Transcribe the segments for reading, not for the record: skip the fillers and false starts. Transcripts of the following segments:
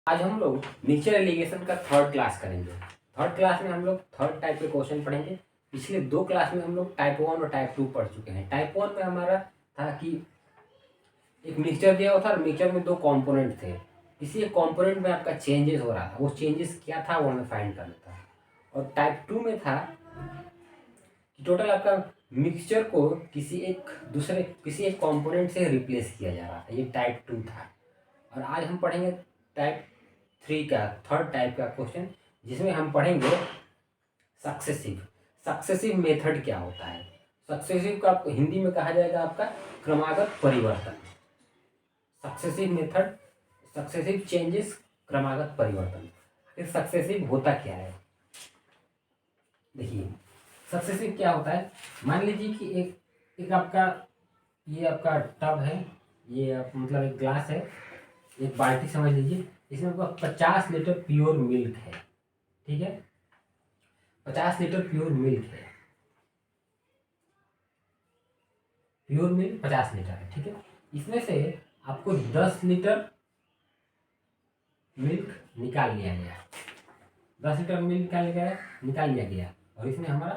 आज हम लोग नेचर एलिगेशन का थर्ड क्लास करेंगे। थर्ड क्लास में हम लोग थर्ड टाइप के क्वेश्चन पढ़ेंगे। पिछले दो क्लास में हम लोग टाइप 1 और टाइप 2 पढ़ चुके हैं। टाइप 1 में हमारा था कि एक मिक्सचर दिया हुआ था और मिक्सचर में दो कंपोनेंट थे। किसी एक कंपोनेंट में आपका चेंजेस हो रहा था, वो चेंजेस क्या था वो हमें फाइंड करना था। और टाइप 2 में था कि टोटल आपका मिक्सचर को किसी एक कंपोनेंट से रिप्लेस किया जा रहा था। ये टाइप 2 था। और आज हम पढ़ेंगे टाइप 3 का थर्ड टाइप का क्वेश्चन, जिसमें हम पढ़ेंगे सक्सेसिव मेथड क्या होता है। सक्सेसिव का आपको हिंदी में कहा जाएगा आपका क्रमागत परिवर्तन। सक्सेसिव मेथड, सक्सेसिव चेंजेस, क्रमागत परिवर्तन। फिर सक्सेसिव होता क्या है, देखिए सक्सेसिव क्या होता है। मान लीजिए कि एक आपका ये आपका टब है, ये आप मतलब एक ग्लास है, एक बाल्टी समझ लीजिए। इसमें आपका 50 लीटर प्योर मिल्क है, ठीक है। 50 लीटर प्योर मिल्क है, प्योर मिल्क 50 लीटर है, ठीक है। इसमें से आपको 10 लीटर मिल्क निकाल लिया गया, 10 लीटर मिल्क निकाल लिया गया। और इसमें हमारा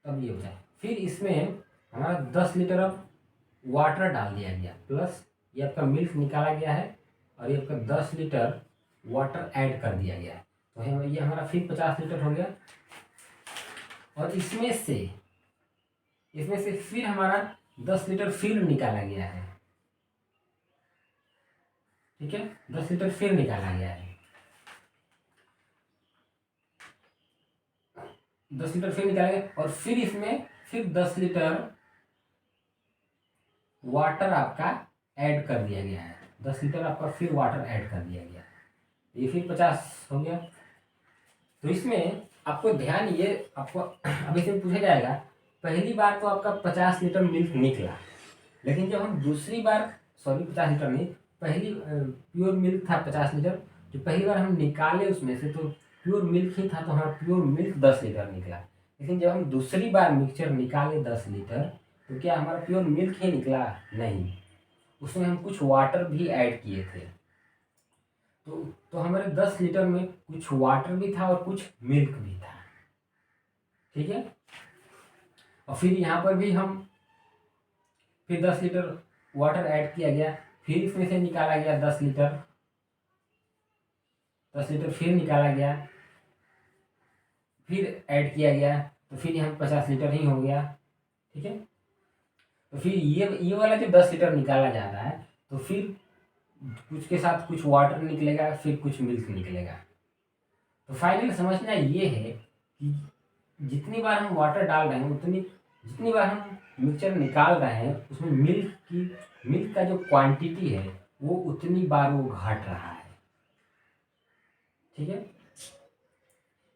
तब ये होता है, फिर इसमें हमारा 10 लीटर अब वाटर डाल दिया गया, प्लस ये आपका मिल्क निकाला गया है और ये आपका 10 लीटर वाटर ऐड कर दिया गया। तो ये हमारा फिर 50 लीटर हो गया। और इसमें से फिर हमारा 10 लीटर फिर निकाला गया है, ठीक है। 10 लीटर फिर निकाला गया है, 10 लीटर फिर निकाला गया। और फिर इसमें फिर 10 लीटर वाटर आपका ऐड कर दिया गया है, 10 लीटर आपका फिर वाटर ऐड कर दिया गया, ये फिर 50 हो गया। तो इसमें आपको ध्यान ये आपको अब इसमें पूछा जाएगा, पहली बार तो आपका 50 लीटर मिल्क निकला, लेकिन जब हम दूसरी बार 50 लीटर नहीं, पहली प्योर मिल्क था 50 लीटर, जो पहली बार हम निकाले उसमें से तो प्योर मिल्क ही था, तो हमारा प्योर मिल्क 10 लीटर निकला। लेकिन जब हम दूसरी बार मिक्सचर निकाले 10 लीटर, तो क्या हमारा प्योर मिल्क ही निकला? नहीं, उसमें हम कुछ वाटर भी ऐड किए थे। तो हमारे 10 लीटर में कुछ वाटर भी था और कुछ मिल्क भी था, ठीक है। और फिर यहाँ पर भी हम फिर 10 लीटर वाटर ऐड किया गया, फिर इसमें से निकाला गया 10 लीटर, 10 लीटर फिर निकाला गया, फिर ऐड किया गया, तो फिर यहाँ 50 लीटर ही हो गया, ठीक है। तो फिर ये वाला जो 10 लीटर निकाला जा रहा है, तो फिर कुछ के साथ कुछ वाटर निकलेगा, फिर कुछ मिल्क निकलेगा। तो फाइनल समझना ये है कि जितनी बार हम वाटर डाल रहे हैं जितनी बार हम मिक्सचर निकाल रहे हैं, उसमें मिल्क का जो क्वांटिटी है वो उतनी बार वो घट रहा है, ठीक है।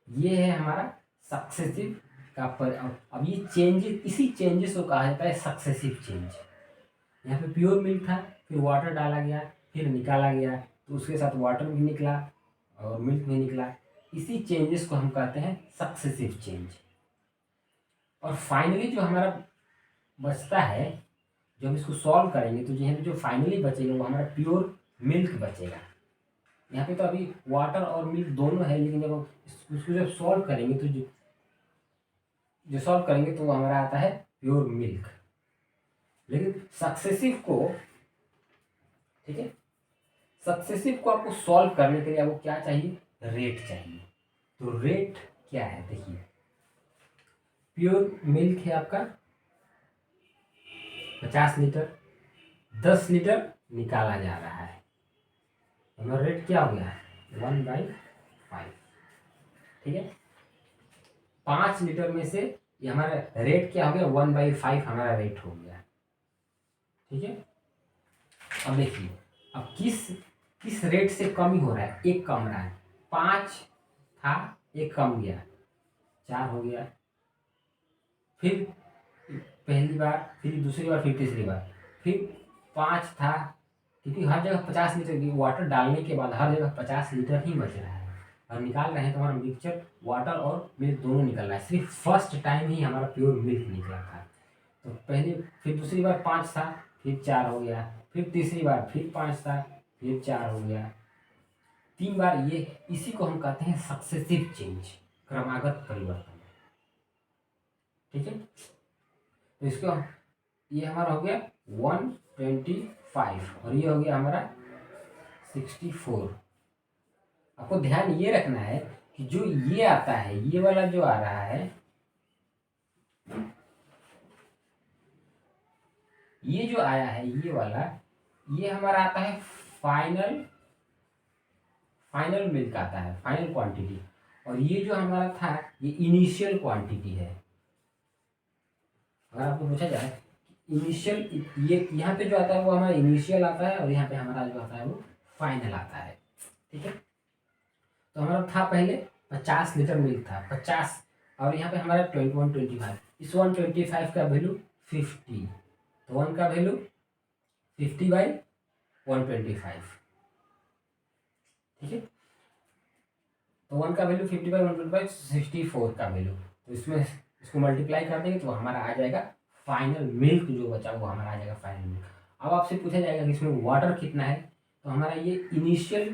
ये है हमारा सक्सेसिव का पर। अब ये चेंजेस, इसी चेंजेस को कहा जाता है सक्सेसिव चेंज। यहाँ पे प्योर मिल्क था, फिर वाटर डाला गया, फिर निकाला गया, तो उसके साथ वाटर भी निकला और मिल्क भी निकला। इसी चेंजेस को हम कहते हैं सक्सेसिव चेंज। और फाइनली जो हमारा बचता है, जब इसको सॉल्व करेंगे तो जो फाइनली बचेगा वो हमारा प्योर मिल्क बचेगा। यहाँ पे तो अभी वाटर और मिल्क दोनों है, लेकिन जब उसको जब सॉल्व करेंगे तो जो सॉल्व करेंगे तो वो हमारा आता है प्योर मिल्क। लेकिन सक्सेसिव को, ठीक है, सक्सेसिव को आपको सॉल्व करने के लिए आपको क्या चाहिए? रेट चाहिए। तो रेट क्या है, देखिए प्योर मिल्क है आपका 50 लीटर, 10 लीटर निकाला जा रहा है, हमारा रेट क्या हो गया? 1/5, ठीक है। 5 लीटर में से ये हमारा रेट क्या हो गया? 1/5 हमारा रेट हो गया, ठीक है। अब देखिए, अब किस रेट से कम ही हो रहा है? एक कम रहा है, 5 था, एक कम गया, 4 हो गया, फिर पहली बार, फिर दूसरी बार, फिर तीसरी बार, फिर 5 था, क्योंकि हर जगह 50 लीटर की वाटर डालने के बाद हर जगह 50 लीटर ही बच रहा है। और निकाल रहे हैं तो हमारा मिक्सचर वाटर और मिल्क दोनों निकल रहा है, सिर्फ फर्स्ट टाइम ही हमारा प्योर मिल्क निकला था। तो पहले, फिर दूसरी बार 5 था, फिर 4 हो गया, फिर तीसरी बार फिर 5 था, फिर 4 हो गया, 3 बार ये, इसी को हम कहते हैं सक्सेसिव चेंज, क्रमागत परिवर्तन। ठीक है, तो इसको ये हमारा हो गया 125 और ये हो गया हमारा 64। आपको ध्यान ये रखना है कि जो ये आता है, ये वाला जो आ रहा है, ये जो आया है ये वाला, ये हमारा आता है फाइनल मिल्क आता है, फाइनल क्वांटिटी। और ये जो हमारा था ये इनिशियल क्वांटिटी है। अगर आपको पूछा जाए इनिशियल, ये यहाँ पे जो आता है वो हमारा इनिशियल आता है और यहाँ पे हमारा जो आता है वो फाइनल आता है। ठीक है, तो हमारा था पहले 50 लीटर मिल्क था, 50, और यहाँ पे हमारा 125। इस 125 का वैल्यू 50, तो 1 का वैल्यू 50/125। ठीक है, तो 1 का वैल्यू 50/125, 64 का वैल्यू, तो इसमें इसको मल्टीप्लाई कर देंगे तो हमारा आ जाएगा फाइनल मिल्क, जो बचा वो हमारा आ जाएगा फाइनल मिल्क। अब आपसे पूछा जाएगा कि इसमें वाटर कितना है, तो हमारा ये इनिशियल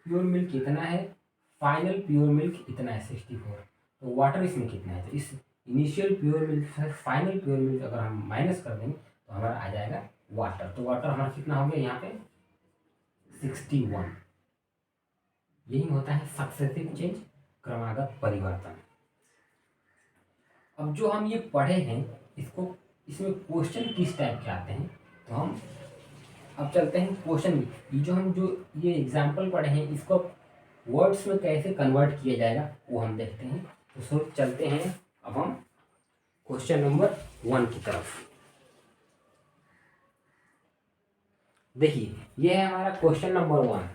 प्योर मिल्क कितना है, फाइनल प्योर मिल्क इतना है 64, तो वाटर इसमें कितना है, तो इस इनिशियल प्योर मिल्क से फाइनल प्योर मिल्क अगर हम माइनस कर देंगे तो हमारा आ जाएगा वाटर। तो वाटर हमारा कितना हो गया यहाँ पे 61। यही होता है सक्सेसिव चेंज, क्रमागत परिवर्तन। अब जो हम ये पढ़े हैं इसको, इसमें क्वेश्चन किस टाइप के आते हैं, तो हम अब चलते हैं क्वेश्चन। ये जो हम जो ये एग्जाम्पल पढ़े हैं इसको वर्ड्स में कैसे कन्वर्ट किया जाएगा वो हम देखते हैं। तो सो चलते हैं अब हम क्वेश्चन नंबर 1 की तरफ। देखिए ये है हमारा क्वेश्चन नंबर 1,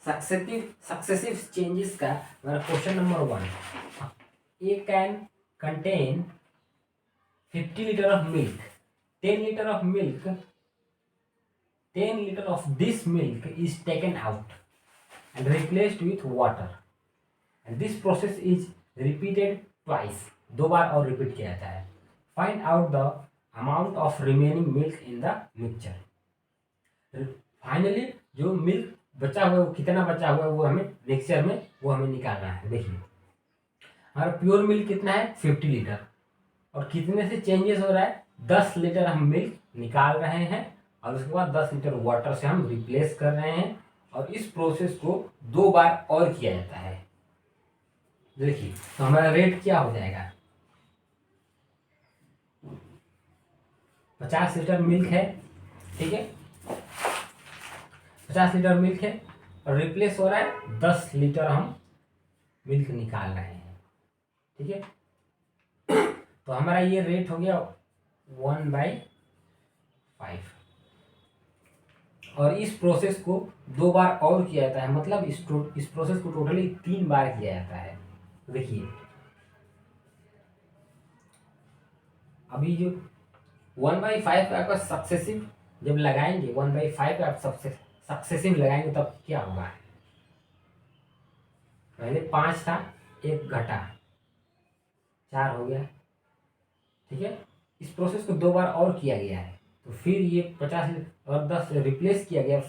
सक्सेसिव चेंजेस का हमारा question number 1। A can contain 50 litre of milk, 10 litre of milk, 10 litre of this milk is taken out and replaced with water, and this process is repeated twice, 2 बार और repeat किया जाता है। Find out the amount of remaining milk in the mixture। Finally जो milk बचा हुआ है वो कितना बचा हुआ है वो हमें मिक्सचर में वो हमें निकालना है। देखिए हमारा प्योर मिल्क कितना है 50 लीटर, और कितने से चेंजेस हो रहा है 10 लीटर हम मिल्क निकाल रहे हैं और उसके बाद 10 लीटर वाटर से हम रिप्लेस कर रहे हैं, और इस प्रोसेस को 2 बार और किया जाता है। देखिए तो हमारा रेट क्या हो जाएगा, 50 लीटर मिल्क है, ठीक है, 50 लीटर मिल्क है और रिप्लेस हो रहा है 10 लीटर हम मिल्क निकाल रहे हैं। ठीक है, तो हमारा ये रेट हो गया 1/5, और इस प्रोसेस को 2 बार और किया जाता है, मतलब इस प्रोसेस को टोटली 3 बार किया जाता है। देखिए अभी जो 1/5 आपका सक्सेसिव जब लगाएंगे, 1/5 आप सक्सेसिव लगाएंगे तब क्या होगा, पहले 5 था, 1 घटा 4 हो गया। ठीक है, इस प्रोसेस को 2 बार और किया गया है, तो फिर ये 50 और 10 रिप्लेस किया गया,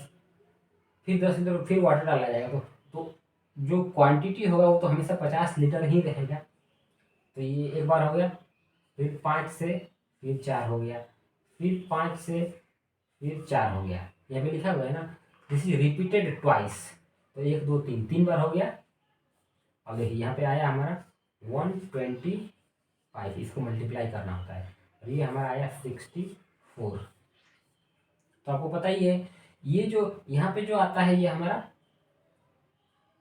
फिर 10 लीटर फिर वाटर डाला जाएगा, तो जो क्वांटिटी होगा वो तो हमेशा 50 लीटर ही रहेगा। तो ये एक बार हो गया, फिर 5 से फिर 4 हो गया, फिर 5 से फिर 4 हो गया। यहाँ पे लिखा हुआ है ना, दिस इज रिपीटेड ट्वाइस, तो 1 2 3 3 बार हो गया। अब देखिए यहाँ पे आया हमारा 125, इसको मल्टीप्लाई करना होता है, और ये हमारा आया 64। तो आपको पता ही है ये जो यहाँ पे जो आता है ये हमारा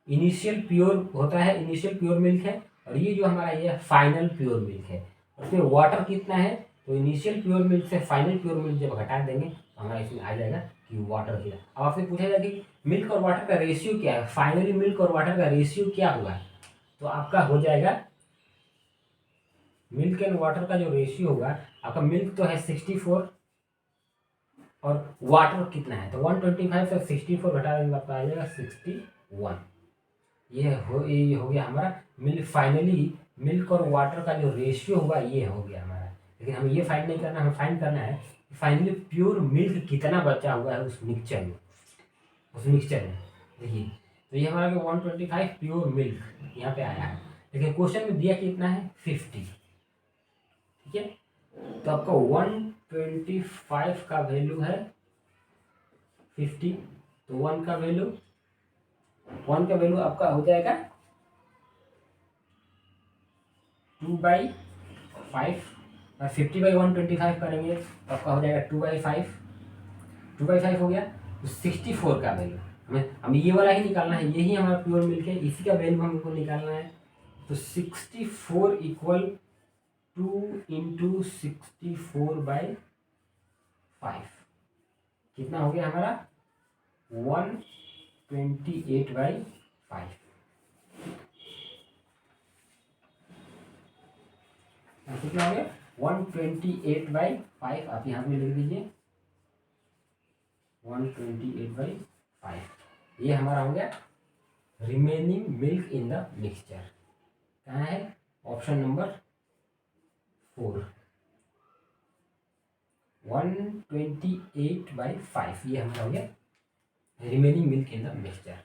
इनिशियल प्योर होता है, इनिशियल प्योर मिल्क है, और ये जो हमारा ये फाइनल प्योर मिल्क है। उसमें वाटर कितना है, तो इनिशियल प्योर मिल्क से फाइनल प्योर मिल्क जब घटा देंगे तो हमारा इसमें आ जाएगा कि वाटर कितना। अब आपसे पूछा जाएगा कि मिल्क और वाटर का रेशियो क्या है, फाइनली मिल्क और वाटर का रेशियो क्या हुआ, तो आपका हो जाएगा मिल्क एंड वाटर का जो रेशियो होगा, आपका मिल्क तो है 64 और वाटर कितना है, तो 125 से 64 घटा देंगे आपका आ जाएगा 61। ये हो गया हमारा मिल्क, फाइनली मिल्क और वाटर का जो रेशियो होगा ये हो गया हमारा। लेकिन हमें ये फाइंड नहीं करना, हमें फाइंड करना है फाइनली प्योर मिल्क कितना बचा हुआ है उस मिक्सचर में। देखिए तो ये हमारा 125 प्योर मिल्क यहाँ पे आया है, लेकिन क्वेश्चन में दिया कितना है 50। ठीक है, तो आपका 125 का वैल्यू है 50, तो 1 का वैल्यू आपका हो जाएगा 2/5, और 50/125 करेंगे तो आपका हो जाएगा 2/5, 2/5 हो गया। तो 64 का वैल्यू हमें ये वाला ही निकालना है, यही हमारा प्योर मिल्क है, इसी का वैल्यू हमको निकालना है। तो 64 इक्वल 2 इंटू 64/5 कितना हो गया हमारा 128/5। कितना हो गया 128/5, आप यहाँ पे लिख दीजिए 128/5। ये हमारा हो गया remaining milk in the mixture. कहाँ है ऑप्शन नंबर 4, 128/5 ये हमारा हो गया remaining milk in the mixture.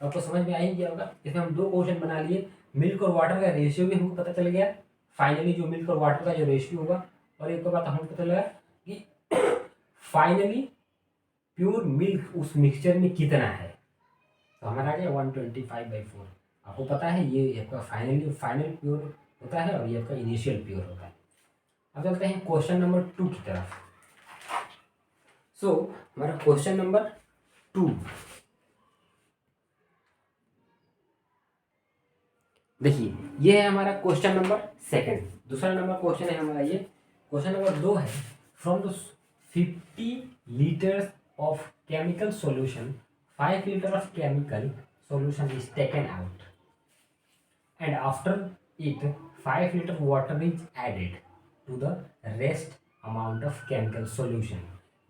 आपको समझ में आ ही गया होगा। इसमें हम 2 क्वेश्चन बना लिए, मिल्क और वाटर का रेशियो भी हमको पता चल गया, फाइनली जो मिल्क और वाटर का जो रेशियो होगा, और एक बात हमको पता लगा कि फाइनली प्योर मिल्क उस मिक्सचर में कितना है। तो हमारा आ गया 125/4। आपको पता है ये आपका फाइनल प्योर होता है और ये आपका इनिशियल प्योर होता है। अब चलते हैं क्वेश्चन नंबर 2 की तरफ। हमारा क्वेश्चन नंबर 2, देखिए ये है हमारा क्वेश्चन नंबर 2। दूसरा नंबर क्वेश्चन है हमारा ये। क्वेश्चन नंबर 2 है, from the 50 litres of chemical solution 5 litre of chemical solution is taken out, and after it 5 liter water is added to the rest amount of chemical solution.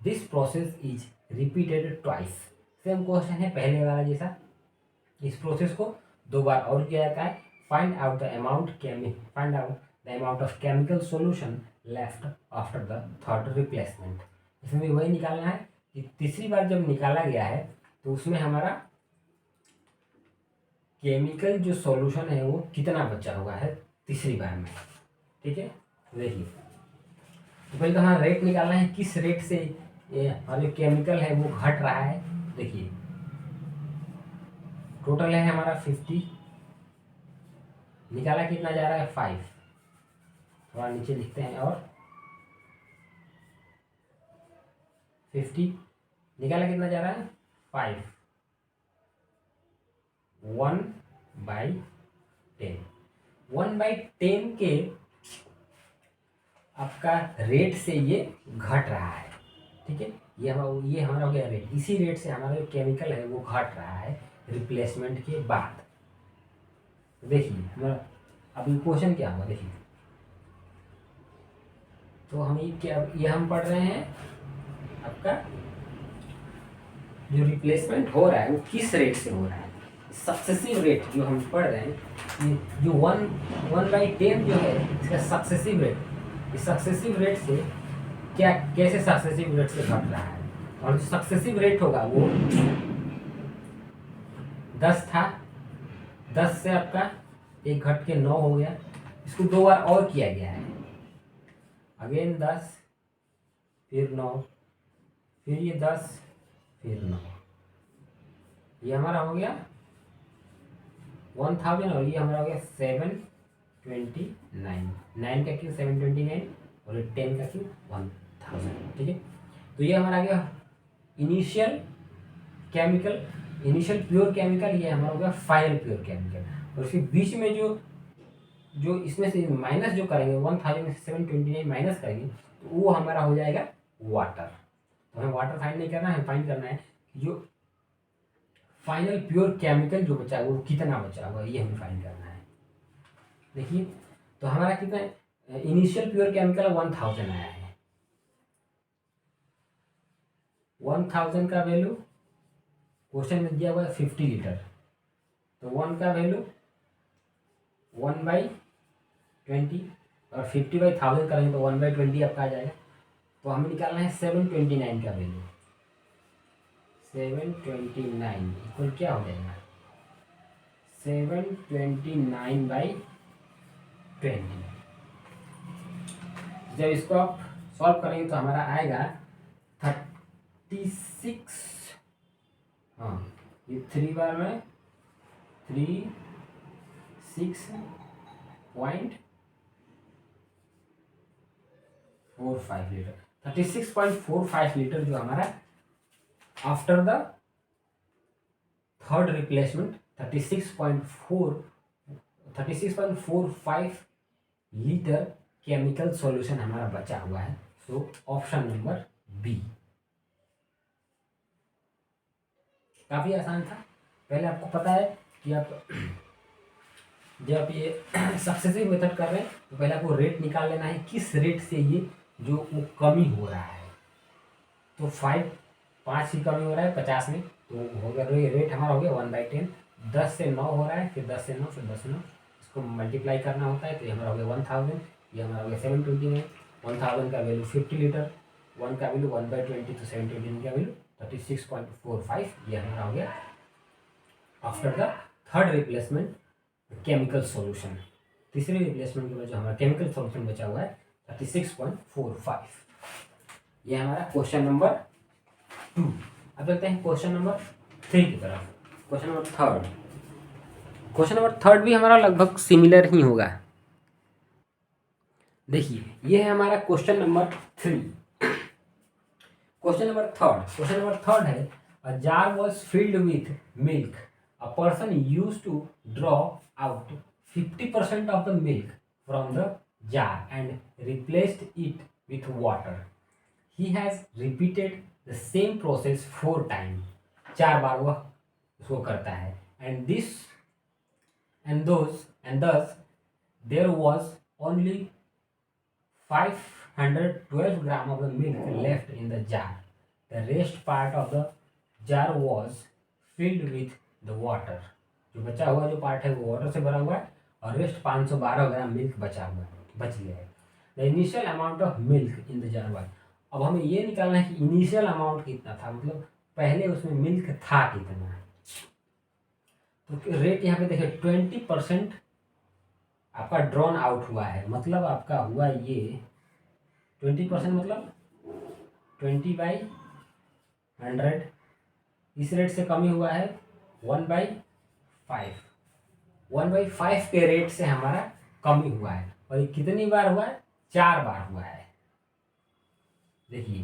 This process is repeated twice. Same question है पहले वाला जैसा, इस process को 2 बार और किया जाता है। Find out the amount of chemical solution left after the third replacement. इसमें भी वही निकालना है कि तीसरी बार जब निकाला गया है तो उसमें हमारा केमिकल जो सॉल्यूशन है वो कितना बचा हुआ है तीसरी बार में। ठीक है, देखिए तो पहले तो हमारा रेट निकालना है, किस रेट से हमारा जो केमिकल है वो घट रहा है। देखिए टोटल है हमारा 50, निकाला कितना जा रहा है 5, थोड़ा नीचे लिखते हैं, और 50 निकाला कितना जा रहा है 5, 1/10, 1/10 के आपका रेट से ये घट रहा है। ठीक है, ये हमारा हो गया रेट, इसी रेट से हमारा जो केमिकल है वो घट रहा है रिप्लेसमेंट के बाद। तो देखिए हमारा अभी क्वेश्चन क्या हुआ, देखिए तो हम ये हम पढ़ रहे हैं आपका जो रिप्लेसमेंट हो रहा है वो किस रेट से हो रहा है। सक्सेसिव रेट जो हम पढ़ रहे हैं, जो 1/10 जो है इसका सक्सेसिव रेट, इस सक्सेसिव रेट से कैसे सक्सेसिव रेट से घट रहा है, और जो सक्सेसिव रेट होगा वो 10 था, 10 से आपका एक घट के 9 हो गया, इसको 2 बार और किया गया है, अगेन 10 फिर 9 फिर ये 10 फिर 9, ये हमारा हो गया 1000, और ये हमारा हो गया 729, 9 का क्यों 729 और 10 का क्यों 1000। ठीक है, तो ये हमारा आ गया इनिशियल प्योर केमिकल, ये हमारा हो गया फाइनल प्योर केमिकल। और उसके बीच में जो इसमें से माइनस जो करेंगे 1000 में से 729 माइनस करेंगे तो वो हमारा हो जाएगा वाटर। तो हमें वाटर फाइंड नहीं करना है, फाइंड करना है जो फाइनल प्योर केमिकल जो बचा है वो कितना बचा हुआ, ये हमें फाइंड करना है। देखिए तो हमारा कितना इनिशियल प्योर केमिकल 1000 आया है, 1000 का वैल्यू क्वेश्चन में दिया हुआ है 50 लीटर, तो 1 का वैल्यू 1/20, और 50/1000 करेंगे तो 1/20 आपका आ जाएगा। तो हमें निकालना है 729 का वैल्यू, 729 इक्वल क्या हो जाएगा 729/20। जब इसको आप सॉल्व करेंगे तो हमारा आएगा 36। हाँ, ये 3 बार में 36.45 लीटर, 36.45 लीटर जो हमारा after the third replacement 36.45 litre chemical solution हमारा बचा हुआ है। So option number B. काफ़ी आसान था। पहले आपको पता है कि आप जब आप ये सक्सेसिव मेथड कर रहे हैं तो पहले आपको रेट निकाल लेना है, किस रेट से ये जो वो कमी हो रहा है। तो 5 की कमी हो रहा है 50 में, तो हो गया रेट हमारा हो गया 1/10। 10 से 9 हो रहा है, फिर 10 से 9, फिर 10 से 9, इसको मल्टीप्लाई करना होता है तो ये हमारा हो गया 1000। ये हमारा हो गया 720 में। 1000 का वैल्यू 50 लीटर, 1 का वैल्यू 1/20, तो 720 का वैल्यू 36.45। ये हमारा हो गया after the third replacement chemical solution. तीसरे रिप्लेसमेंट के बाद जो हमारा केमिकल सॉल्यूशन बचा हुआ है 36.45। ये हमारा क्वेश्चन नंबर 2। अब चलते हैं क्वेश्चन नंबर 3 की तरफ। क्वेश्चन नंबर थर्ड भी हमारा लगभग सिमिलर ही होगा। देखिए, ये है हमारा question number 3। Question number third है, a jar was filled with milk, a person use to draw out 50% of the milk from the jar and replaced it with water. He has repeated the same process 4 times. 4 बार वह उसको करता है। And thus there was only 512 gram of the milk left in the jar. The rest part of the jar was filled with the water. जो बचा हुआ जो part है वो वाटर से भरा हुआ है और रेस्ट 512 ग्राम मिल्क बच गया है। The initial amount of milk in the jar was. अब हमें ये निकालना है कि इनिशियल अमाउंट कितना था, मतलब पहले उसमें मिल्क था कितना। तो रेट यहाँ पे देखिए 20% आपका ड्रॉन आउट हुआ है, मतलब आपका हुआ ये 20% मतलब 20/100। इस रेट से कमी हुआ है 1/5। 1/5 के रेट से हमारा कमी हुआ है और ये कितनी बार हुआ है? 4 बार हुआ है। देखिए,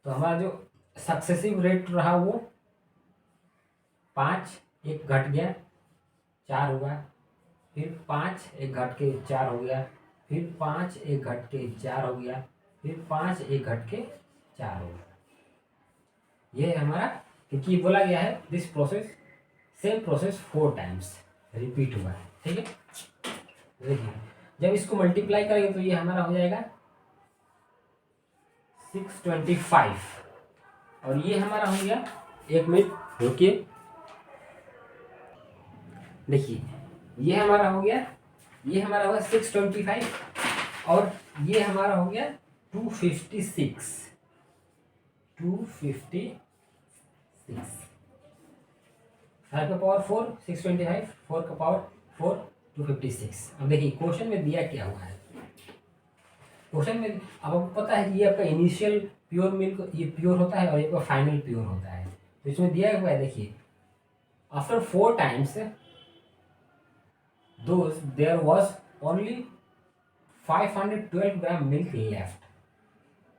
तो हमारा जो सक्सेसिव रेट रहा वो 5, एक घट गया 4 हुआ, फिर 5 एक घट के 4 हो गया, फिर 5 एक घट के 4 हो गया, फिर 5 एक घट के 4 हो गया। ये हमारा, क्योंकि बोला गया है this process same process 4 times repeat हुआ है। ठीक है, देखिए जब इसको मल्टीप्लाई करेंगे तो ये हमारा हो जाएगा 625 और ये हमारा हो गया, 1 मिनट रुकिए, देखिए ये हमारा हो गया 625 और ये हमारा हो गया 256। 5 का पावर 4 625, 4 का पावर 4 256। अब देखिए क्वेश्चन में दिया क्या हुआ है। क्वेश्चन में अब आपको पता है कि ये आपका इनिशियल प्योर मिल्क ये प्योर होता है और ये आपका फाइनल प्योर होता है। तो इसमें दिया हुआ है, देखिए after 4 times there was only 512 gram milk left.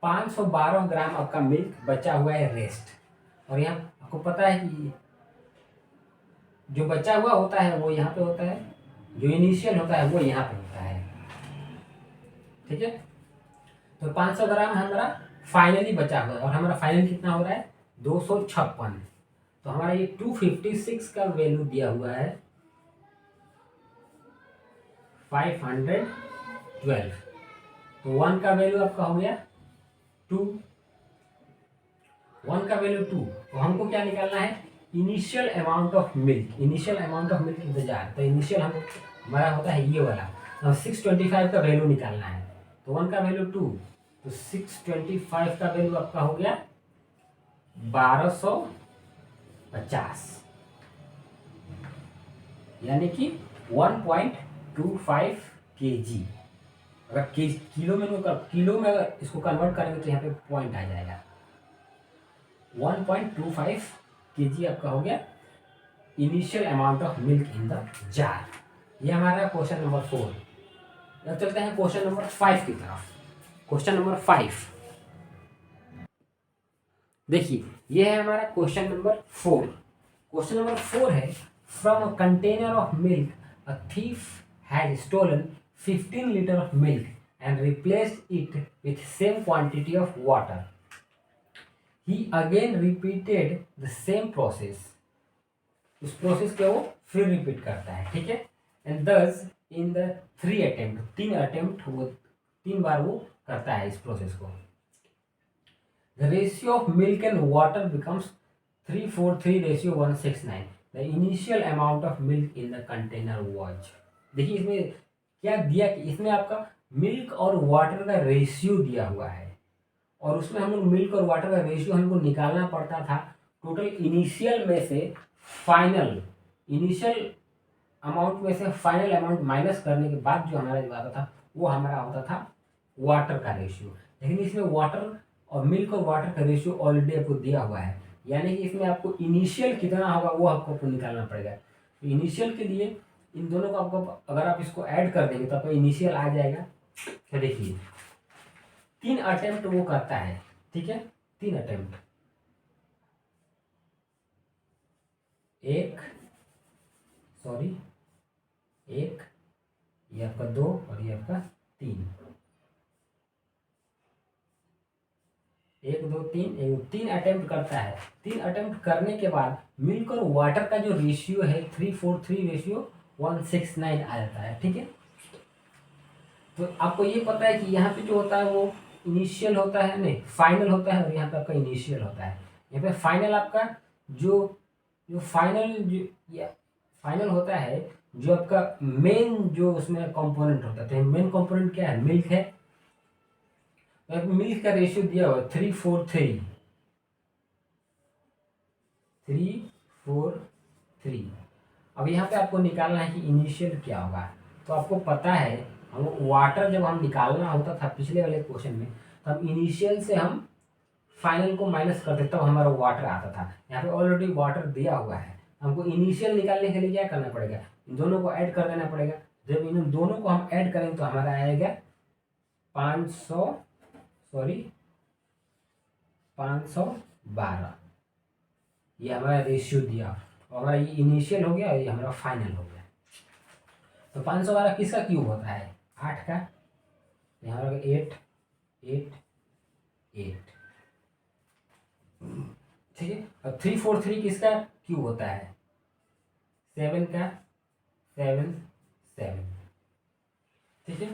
512 ग्राम आपका मिल्क बचा हुआ है रेस्ट। और यहाँ आपको पता है कि जो बचा हुआ होता है वो यहाँ पे होता है, जो इनिशियल होता है वो यहाँ पे होता है। ठीक है, तो 500 ग्राम हमारा फाइनली बचा हुआ है और हमारा फाइनल कितना हो रहा है 256। तो हमारा ये 256 का वैल्यू दिया हुआ है 512। तो 1 का वैल्यू आपका हो गया 2, 1 का वैल्यू 2। तो हमको क्या निकालना है? Initial amount of milk in the jar. तो इनिशियल हमारा होता है ये वाला, अब 625 का वैल्यू निकालना है। तो 1 का वैल्यू 2, तो 625 का वैल्यू आपका हो गया 1250। यानी कि 1.25 kg। अगर किलो में अगर इसको कन्वर्ट करेंगे तो यहाँ पे पॉइंट आ जाएगा। 1.25 kg आपका हो गया initial amount of milk in the jar. ये हमारा क्वेश्चन नंबर 4। अब चलते हैं क्वेश्चन नंबर 5 की तरफ। क्वेश्चन नंबर 5 देखिए, ये है हमारा क्वेश्चन नंबर 4। क्वेश्चन नंबर 4 है, from a container of milk a thief has stolen 15 litre of milk and replaced it with same quantity of water. He again repeated the same process. उस process को वो फिर repeat करता है, ठीक है। And दस इन द 3 अटेम्प्ट, 3 अटेम्प्ट वो 3 बार वो करता है इस प्रोसेस को। The ratio of milk and water becomes 3:4:3:169. The initial amount of milk in the container was। देखिए इसमें क्या दिया कि इसमें आपका मिल्क और वाटर का रेशियो दिया हुआ है, और उसमें हम लोग मिल्क और वाटर का रेशियो हमको निकालना पड़ता था टोटल इनिशियल में से इनिशियल अमाउंट में से फाइनल अमाउंट माइनस करने के बाद जो हमारा जो आता था वो हमारा होता था वाटर का रेशियो। लेकिन इसमें वाटर और मिल्क और वाटर का रेशियो ऑलरेडी आपको दिया हुआ है, यानी कि इसमें आपको इनिशियल कितना होगा वो आपको निकालना पड़ेगा। तो इनिशियल के लिए इन दोनों को आपको, अगर आप इसको ऐड कर देंगे तो आपका इनिशियल आ जाएगा। तो देखिए 3 अटेम्प्ट वो करता है, ठीक है। 3 अटेम्प्ट, एक ये आपका 2 और ये आपका 3, 1 2 3 3 अटेम्प्ट करता है। 3 अटेम्प्ट करने के बाद मिल्क और वाटर का जो रेशियो है 3:4:3:169 आ जाता है, ठीक है। तो आपको ये पता है कि यहाँ पे जो होता है वो इनिशियल होता है, नहीं फाइनल होता है, और यहाँ पे आपका इनिशियल होता है। यहाँ पे फाइनल आपका जो जो फाइनल होता है, जो आपका मेन जो उसमें कंपोनेंट होता है। तो मेन कंपोनेंट क्या है, मिल्क है। तो मिल्क का रेशियो दिया हुआ 3:4:3:169। अब यहाँ पे आपको निकालना है कि इनिशियल क्या होगा। तो आपको पता है हम वाटर जब हम निकालना होता था पिछले वाले क्वेश्चन में, तो हम इनिशियल से हम फाइनल को माइनस करते तब हमारा वाटर आता था। यहाँ पे ऑलरेडी वाटर दिया हुआ है, हमको इनिशियल निकालने के लिए क्या करना पड़ेगा, इन दोनों को ऐड कर देना पड़ेगा। जब इन दोनों को हम ऐड करेंगे तो हमारा आएगा 512। ये हमारा रेशियो दिया, और हमारा ये इनिशियल हो गया और ये हमारा फाइनल हो गया। तो 512 किसका क्यूब होता है, 8 का। यहाँ पर 8 8 8, ठीक है। और 3:4:3 किसका क्यूब होता है, 7 का, 7 7, ठीक है।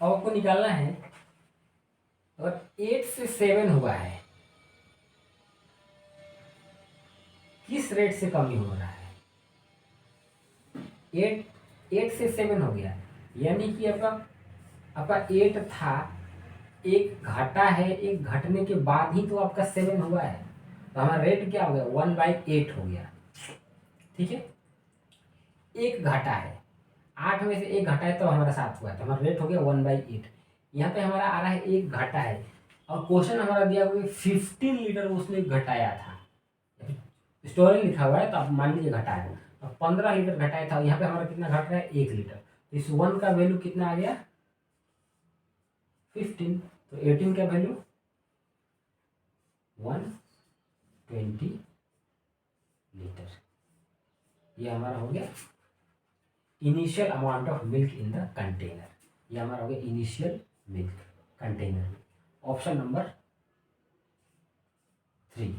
अब आपको निकालना है, और 8 से 7 हुआ है, किस रेट से कमी हो रहा है। 8 से 7 हो गया, यानी कि आपका 8 था, एक घटा है, एक घटने के बाद ही तो आपका 7 हुआ है। तो हमारा रेट क्या हो गया, 1/8 हो गया, ठीक है। एक घटा है, 8 में से एक घटा है तो हमारा 7 हुआ है, तो हमारा रेट हो गया 1/8। यहाँ पे हमारा आ रहा है एक घटा है, और क्वेश्चन हमारा दिया हुआ है 15 लीटर उसने घटाया था। स्टोरी लिखा हुआ है तो आप मान लीजिए घटा है, तो 15 लीटर घटाया था। यहाँ पे हमारा कितना घट रहा है, 1 लीटर। तो इस 1 का वैल्यू कितना आ गया, 15। तो 18 का वैल्यू 120 लीटर। ये हमारा हो गया initial amount of milk in the container. ये हमारा हो गया इनिशियल मिल्क कंटेनर में। Option number 3।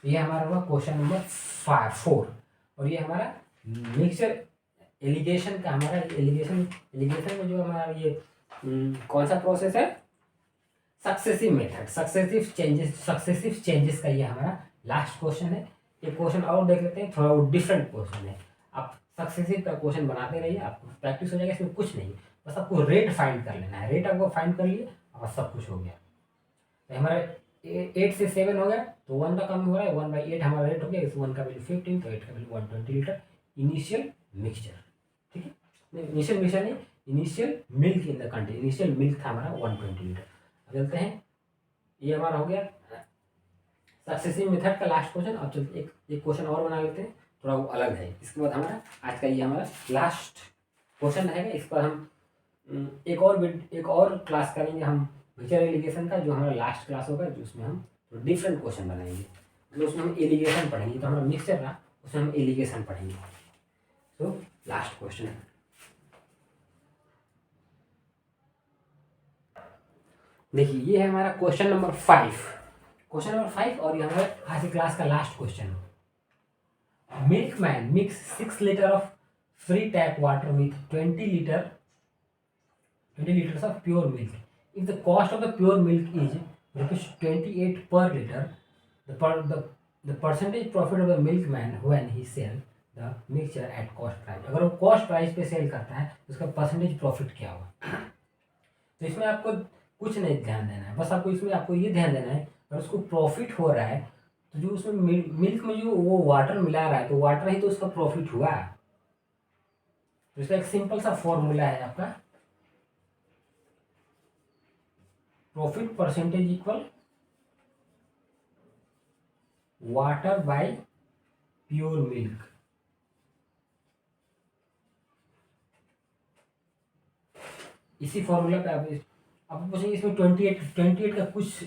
ये हमारा हुआ क्वेश्चन नंबर 4। और ये हमारा मिक्सचर एलिगेशन का, हमारा एलिगेशन में जो हमारा ये कौन सा प्रोसेस है, सक्सेसिव मेथड, सक्सेसिव चेंजेस का ये हमारा लास्ट क्वेश्चन है। एक क्वेश्चन और देख लेते हैं, थोड़ा वो डिफरेंट क्वेश्चन है। आप सक्सेसिव का क्वेश्चन बनाते रहिए, आपको प्रैक्टिस हो जाएगा। इसमें कुछ नहीं, बस आपको रेट फाइंड कर लेना है। रेट आपको फाइंड कर लिए और सब कुछ हो गया। तो हमारा 8 से 7 हो गया तो 1 का कम हो रहा है, 1/8 हमारा रेट हो गया, इस 1 का वैल्यू 15 तो 8 का वैल्यू 120 लीटर इनिशियल मिक्सचर। ठीक है, नहीं इनिशियल मिक्सचर नहीं, initial milk in the country, initial milk था हमारा 120 लीटर। अब चलते हैं, ये हमारा हो गया सक्सेसिव मेथड का लास्ट क्वेश्चन। अब चलते एक क्वेश्चन और बना लेते हैं, थोड़ा वो अलग है। इसके बाद हमारा आज का ये हमारा लास्ट क्वेश्चन रहेगा। इस पर हम एक और क्लास करेंगे हम मिक्सचर एलिगेशन का, जो हमारा लास्ट क्लास होगा, जो उसमें हम तो डिफरेंट क्वेश्चन बनाएंगे। तो उसमें हम एलिगेशन पढ़ेंगे, तो हमारा मिक्सचर रहा उसमें हम एलिगेशन पढ़ेंगे। तो लास्ट क्वेश्चन देखिए, ये है हमारा क्वेश्चन नंबर 5 और ये हमारे आज की क्लास का last question. Milkman mix 6 litre of free tap water with 20 liters of pure milk. If the cost of the pure milk is ₹28 per liter, the percentage profit of the milkman when he sell the mixture at cost price. अगर वो cost price पे cell करता है तो उसका percentage profit क्या होगा। तो इसमें आपको कुछ नहीं ध्यान देना है, बस आपको इसमें आपको ये ध्यान देना है अगर उसको प्रॉफिट हो रहा है तो जो उसमें मिल्क में जो वो वाटर मिला रहा है तो वाटर ही तो उसका प्रॉफिट हुआ। तो इसका एक सिंपल सा फॉर्मूला है आपका, profit percentage equal water bye pure milk. इसी फॉर्मूला पे आप पूछेंगे इसमें 28 का कुछ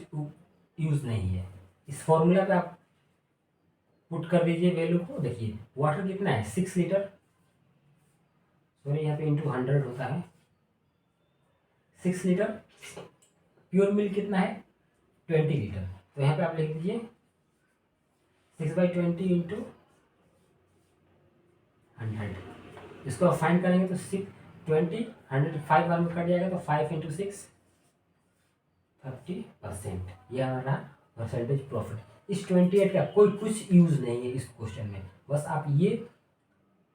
यूज नहीं है। इस फॉर्मूला पे आप पुट कर दीजिए वैल्यू को। देखिए वाटर कितना है 6 लीटर, सॉरी यहाँ पे इंटू 100 होता है 6 लीटर। प्योर मिल्क कितना है 20 लीटर, तो यहाँ पे आप लिख दीजिए 6/20 इंटू 100। इसको आप फाइंड करेंगे तो 20 100 5 बार में कट जाएगा तो 5 इंटू 6 30%। यह हमारा परसेंटेज प्रॉफिट। इस 28 का कोई कुछ यूज नहीं है इस क्वेश्चन में, बस आप ये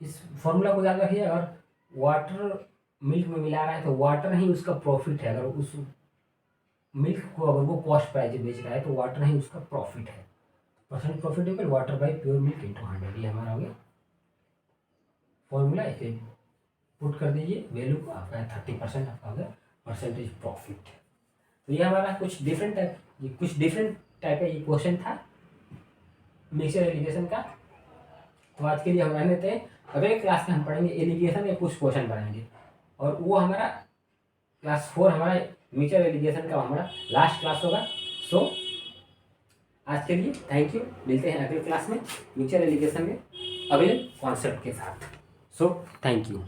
इस फॉर्मूला को याद रखिए। अगर वाटर मिल्क में मिला रहा है तो वाटर ही उसका प्रॉफिट है। अगर उस मिल्क को अगर वो कॉस्ट प्राइस बेच रहा है तो वाटर ही उसका प्रॉफिट है। Percent profit equal water by pure milk into 100, ये हमारा हो गया फॉर्मूला। इसे पुट कर दीजिए वैल्यू को, आपका 30% आपका हो गया परसेंटेज प्रॉफिट। तो ये हमारा कुछ डिफरेंट टाइप का ये क्वेश्चन था मिक्सचर एलिगेशन का। तो आज के लिए हम रहने थे, अगले क्लास में हम पढ़ेंगे एलिगेशन के कुछ क्वेश्चन पढ़ेंगे, और वो हमारा क्लास 4 हमारा मिक्सचर एलिगेशन का हमारा लास्ट क्लास होगा। सो आज के लिए थैंक यू, मिलते हैं अगले क्लास में मिक्सचर एलिगेशन में अगले कॉन्सेप्ट के साथ। So thank you.